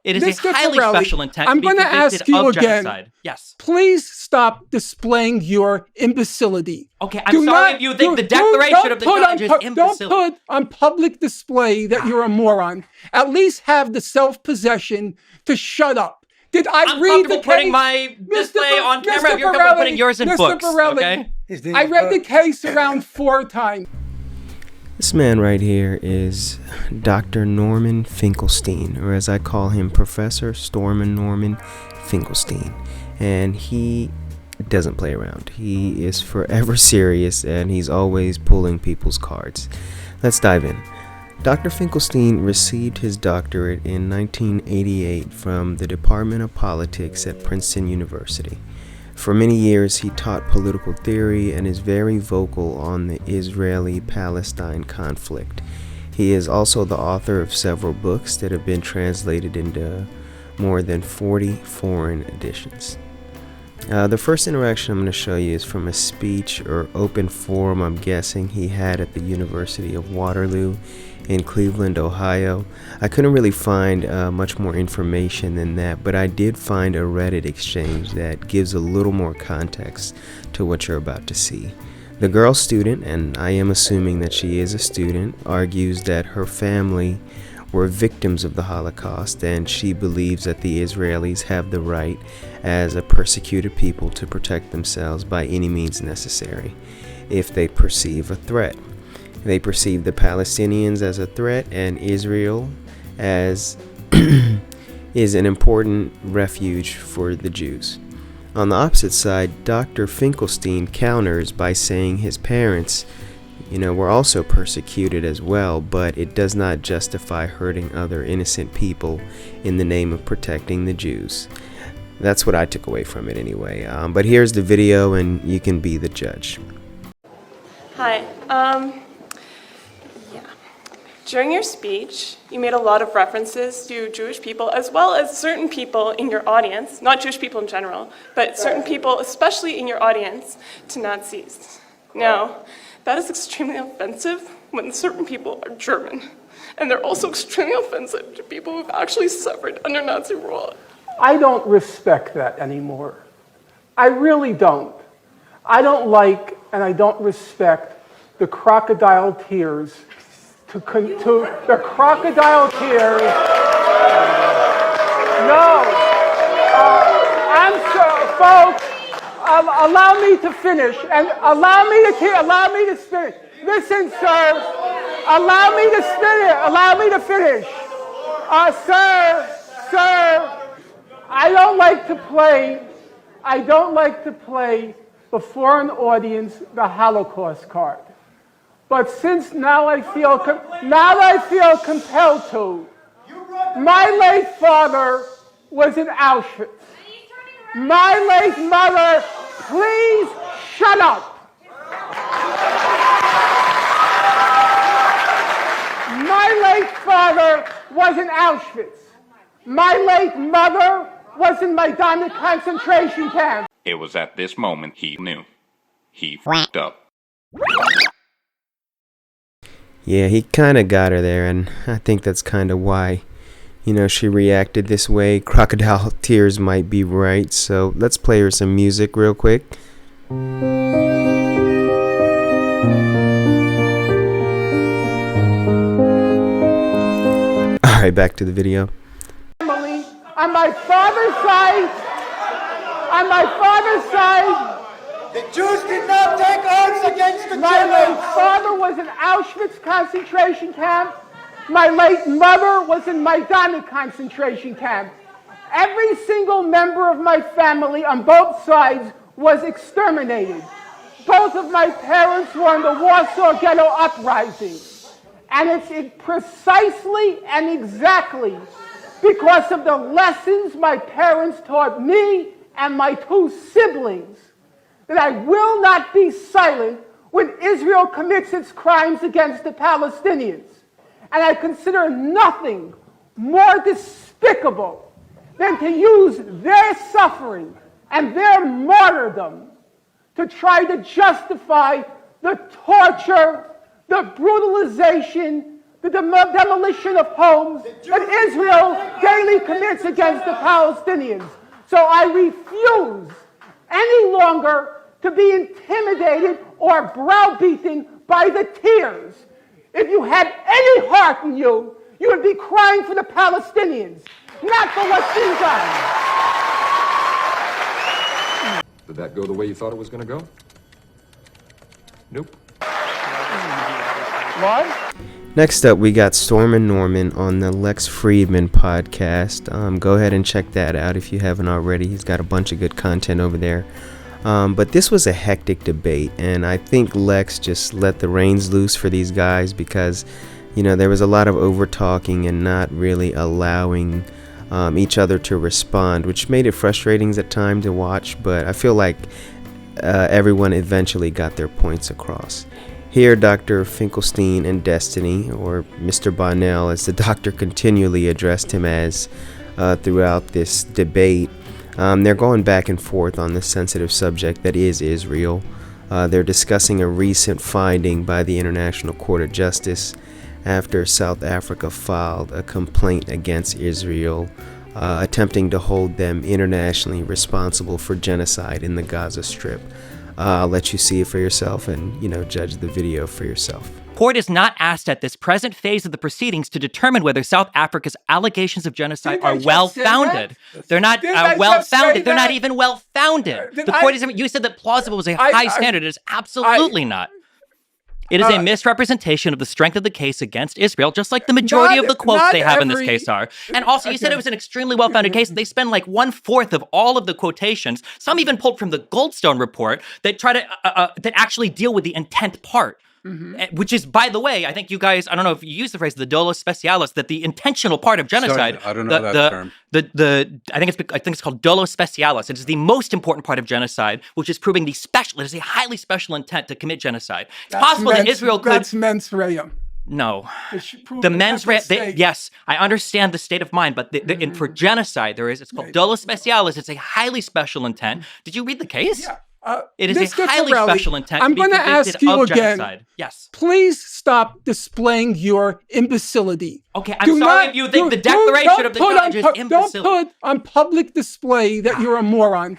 It is Mr. a highly Farrelly, special intent I'm to be going to convicted ask you of again. genocide. Yes. Please stop displaying your imbecility. Okay, I'm sorry if you think the Declaration of the Judge is imbecile. Don't put on public display that you're a moron. At least have the self-possession to shut up. Did I I'm read the comfortable putting my display on camera if you're comfortable putting yours in books, okay? I read the case around 4 times. This man right here is Dr. Norman Finkelstein, or as I call him, Professor Storming Norman Finkelstein. And he doesn't play around. He is forever serious, and he's always pulling people's cards. Let's dive in. Dr. Finkelstein received his doctorate in 1988 from the Dept of Politics at Princeton University. For many years, he taught political theory and is very vocal on the Israeli-Palestine conflict. He is also the author of several books that have been translated into more than 40 foreign editions. The first interaction I'm going to show you is from a speech or open forum, I'm guessing, he had at the University of Waterloo in Cleveland, Ohio. I couldn't really find much more information than that, but I did find a Reddit exchange that gives a little more context to what you're about to see. The girl student, and I am assuming that she is a student, argues that her family were victims of the Holocaust, and she believes that the Israelis have the right as a persecuted people to protect themselves by any means necessary if they perceive a threat. They perceive the Palestinians as a threat and Israel as is an important refuge for the Jews. On the opposite side, Dr. Finkelstein counters by saying his parents, were also persecuted as well, but it does not justify hurting other innocent people in the name of protecting the Jews. That's what I took away from it anyway. But here's the video, and you can be the judge. Hi. During your speech, you made a lot of references to Jewish people as well as certain people in your audience, not Jewish people in general, but certain people, especially in your audience, to Nazis. Now, that is extremely offensive when certain people are German. And they're also extremely offensive to people who've actually suffered under Nazi rule. I don't respect that anymore. I really don't. I don't like and I don't respect the crocodile tears to the crocodile tears. No. I'm sorry, folks. Allow me to finish and allow me to finish. Listen, sir. Allow me to finish. Sir. I don't like to play before an audience the Holocaust card. But since now I feel compelled to. My late father was in Auschwitz. My late mother, please shut up. My late father was in Auschwitz. My late mother was in Majdanek concentration camp. It was at this moment he knew. He f***ed up. Yeah, he kind of got her there, and I think that's kind of why, she reacted this way. Crocodile tears might be right, so let's play her some music real quick. Alright, back to the video. On my father's side, the Jews did not take arms against the Germans. My late father was in Auschwitz concentration camp. My late mother was in Majdanek concentration camp. Every single member of my family on both sides was exterminated. Both of my parents were in the Warsaw Ghetto Uprising. And it's precisely and exactly because of the lessons my parents taught me and my 2 siblings that I will not be silent when Israel commits its crimes against the Palestinians. And I consider nothing more despicable than to use their suffering and their martyrdom to try to justify the torture, the brutalization, the demolition of homes that Israel daily commits against the Palestinians. So I refuse any longer to be intimidated or browbeaten by the tears. If you had any heart in you, you would be crying for the Palestinians, not for what's being done. Did that go the way you thought it was going to go? Nope. What? Next up, we got Storming Norman on the Lex Fridman podcast. Go ahead and check that out if you haven't already. He's got a bunch of good content over there. But this was a hectic debate, and I think Lex just let the reins loose for these guys because, you know, there was a lot of over-talking and not really allowing each other to respond, which made it frustrating at times to watch, but I feel like everyone eventually got their points across. Here, Dr. Finkelstein and Destiny, or Mr. Bonnell, as the doctor continually addressed him as throughout this debate, they're going back and forth on the sensitive subject that is Israel. They're discussing a recent finding by the International Court of Justice after South Africa filed a complaint against Israel, attempting to hold them internationally responsible for genocide in the Gaza Strip. I'll let you see it for yourself and, you know, judge the video for yourself. Court is not asked at this present phase of the proceedings to determine whether South Africa's allegations of genocide are well-founded. They're not well-founded. They're not even well-founded. The court isn't. You said that plausible was a high standard. It is absolutely not. It is a misrepresentation of the strength of the case against Israel, just like the majority of the quotes they have in this case are. And also, you said it was an extremely well-founded case. They spend like 1/4 of all of the quotations, some even pulled from the Goldstone report, that try to that actually deal with the intent part. Which is, by the way, I think you guys, I don't know if you use the phrase, the dolus specialis, that the intentional part of genocide. Sorry, I don't know that term. I think it's called dolus specialis. It is the most important part of genocide, which is proving it is a highly special intent to commit genocide. It's possible that Israel could. That's mens rea. No. The mens rea, yes, I understand the state of mind, but for genocide, it's called dolus specialis. It's a highly special intent. Did you read the case? Yeah. It is a highly special intent. I'm going to ask you again. Genocide. Yes. Please stop displaying your imbecility. Okay, I'm sorry if you think the declaration of the judge is imbecile. Don't put on public display that you're a moron.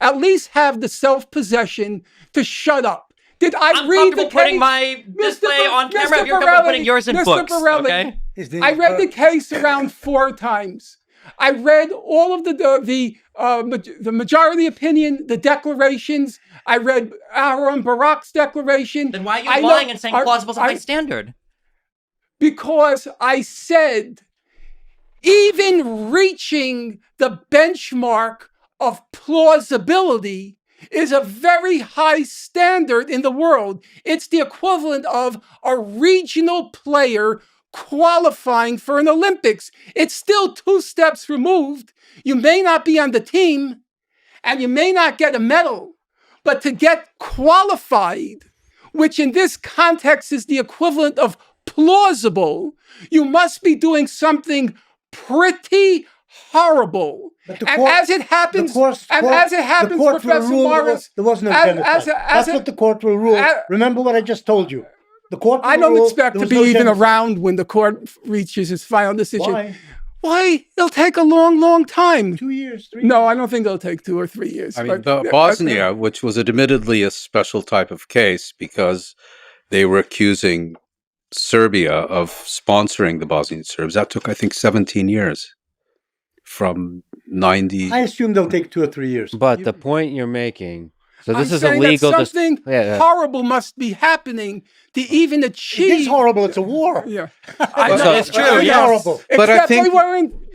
At least have the self-possession to shut up. Did I read the case? Putting my display on camera. If you're comfortable putting yours in books. Okay? I read the case around 4 times. I read all of the majority opinion, the declarations. I read Aaron Barak's declaration. Then why are you lying and saying plausible is a high standard? Because I said, even reaching the benchmark of plausibility is a very high standard in the world. It's the equivalent of a regional player qualifying for an Olympics. It's still 2 steps removed. You may not be on the team and you may not get a medal, but to get qualified, which in this context is the equivalent of plausible, you must be doing something pretty horrible. As it happens, Professor Morris, there was no genocide. That's what the court will rule. Remember what I just told you. The court I don't expect to be even around when the court reaches its final decision. Why? It'll take a long, long time. 2 years, 3 years. No, I don't think it'll take 2 or 3 years. I mean, Bosnia, which was admittedly a special type of case because they were accusing Serbia of sponsoring the Bosnian Serbs. That took, I think, 17 years from 90. I assume they'll take 2 or 3 years. But the point you're making, so this is saying illegal. That something horrible must be happening to even achieve. It is horrible. It's a war. Yeah, it's true. It's horrible. But I think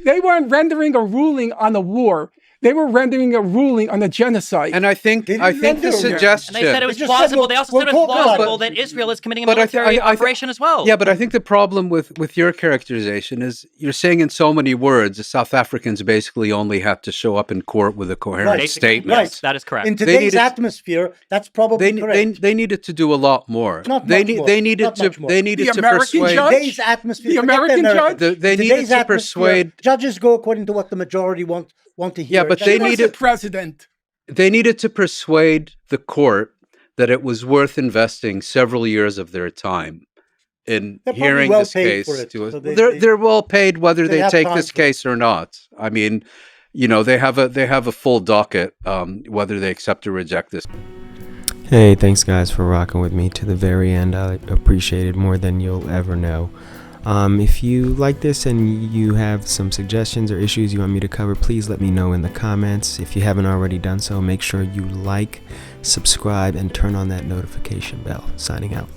they weren't rendering a ruling on the war. They were rendering a ruling on the genocide. And I think the suggestion. And they said it was plausible. They also said it was plausible that Israel is committing a military operation as well. Yeah, but I think the problem with your characterization is you're saying in so many words the South Africans basically only have to show up in court with a coherent statement. Yes, that is correct. In today's atmosphere, that's probably correct. They needed to do a lot more. They needed to persuade. Today's atmosphere. The American judge. They needed to persuade. Judges go according to what the majority want to hear. Yeah, but they needed president. They needed to persuade the court that it was worth investing several years of their time in They're probably hearing well this paid case. for it, so They're well paid whether they they have take time this for it. case or not. I mean, they have a full docket whether they accept or reject this. Hey, thanks guys for rocking with me to the very end. I appreciate it more than you'll ever know. If you like this and you have some suggestions or issues you want me to cover, please let me know in the comments. If you haven't already done so, make sure you like, subscribe, and turn on that notification bell. Signing out.